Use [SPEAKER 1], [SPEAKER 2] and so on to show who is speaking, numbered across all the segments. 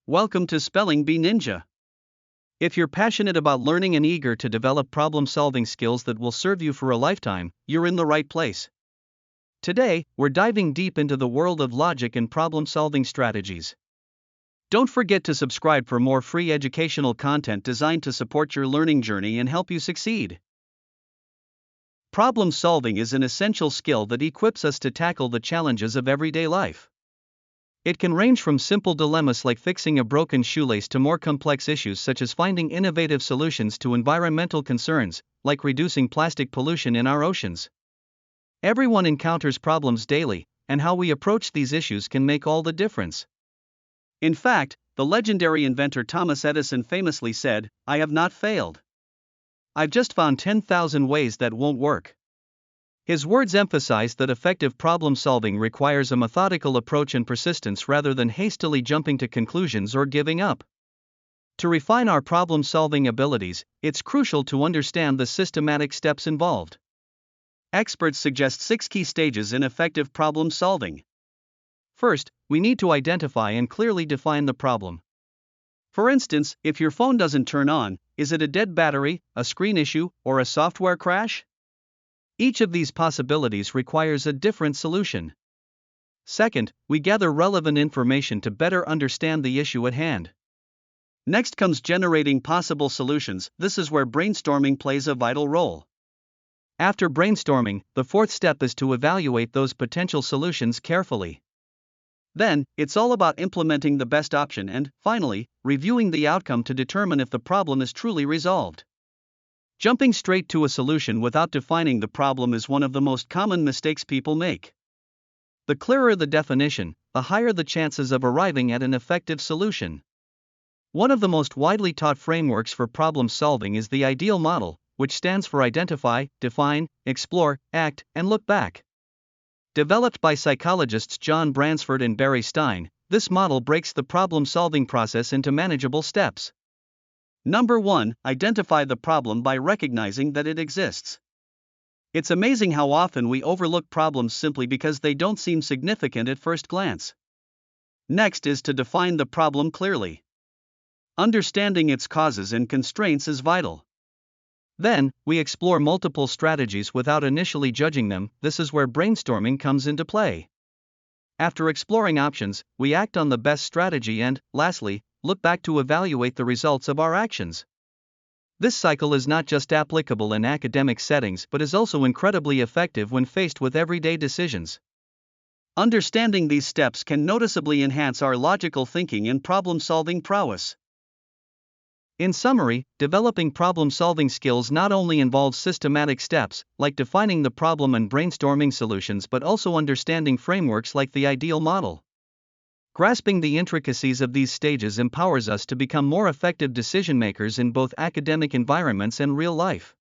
[SPEAKER 1] Welcome to Spelling Bee Ninja. If you're passionate about learning and eager to develop problem-solving skills that will serve you for a lifetime, you're in the right place. Today, we're diving deep into the world of logic and problem-solving strategies. Don't forget to subscribe for more free educational content designed to support your learning journey and help you succeed. Problem solving is an essential skill that equips us to tackle the challenges of everyday life. It can range from simple dilemmas like fixing a broken shoelace to more complex issues such as finding innovative solutions to environmental concerns, like reducing plastic pollution in our oceans. Everyone encounters problems daily, and how we approach these issues can make all the difference. In fact, the legendary inventor Thomas Edison famously said, "I have not failed. I've just found 10,000 ways that won't work." His words emphasize that effective problem solving requires a methodical approach and persistence rather than hastily jumping to conclusions or giving up. To refine our problem solving abilities, it's crucial to understand the systematic steps involved. Experts suggest 6 key stages in effective problem solving. First, we need to identify and clearly define the problem. For instance, if your phone doesn't turn on, is it a dead battery, a screen issue, or a software crash? Each of these possibilities requires a different solution. Second, we gather relevant information to better understand the issue at hand. Next comes generating possible solutions. This is where brainstorming plays a vital role. After brainstorming, the fourth step is to evaluate those potential solutions carefully. Then, it's all about implementing the best option and, finally, reviewing the outcome to determine if the problem is truly resolved. Jumping straight to a solution without defining the problem is one of the most common mistakes people make. The clearer the definition, the higher the chances of arriving at an effective solution. One of the most widely taught frameworks for problem solving is the ideal model, which stands for identify, define, explore, act, and look back. Developed by psychologists John Bransford and Barry Stein, this model breaks the problem-solving process into manageable steps. Number 1, identify the problem by recognizing that it exists. It's amazing how often we overlook problems simply because they don't seem significant at first glance. Next is to define the problem clearly. Understanding its causes and constraints is vital. Then, we explore multiple strategies without initially judging them. This is where brainstorming comes into play. After exploring options, we act on the best strategy and, lastly, look back to evaluate the results of our actions. This cycle is not just applicable in academic settings but is also incredibly effective when faced with everyday decisions. Understanding these steps can noticeably enhance our logical thinking and problem-solving prowess. In summary, developing problem-solving skills not only involves systematic steps, like defining the problem and brainstorming solutions, but also understanding frameworks like the ideal model. Grasping the intricacies of these stages empowers us to become more effective decision-makers in both academic environments and real life.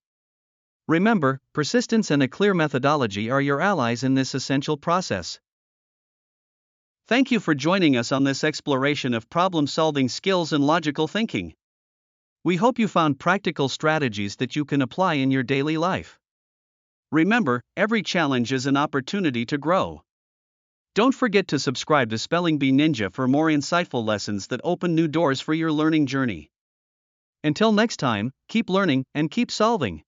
[SPEAKER 1] Remember, persistence and a clear methodology are your allies in this essential process. Thank you for joining us on this exploration of problem-solving skills and logical thinking. We hope you found practical strategies that you can apply in your daily life. Remember, every challenge is an opportunity to grow. Don't forget to subscribe to Spelling Bee Ninja for more insightful lessons that open new doors for your learning journey. Until next time, keep learning and keep solving.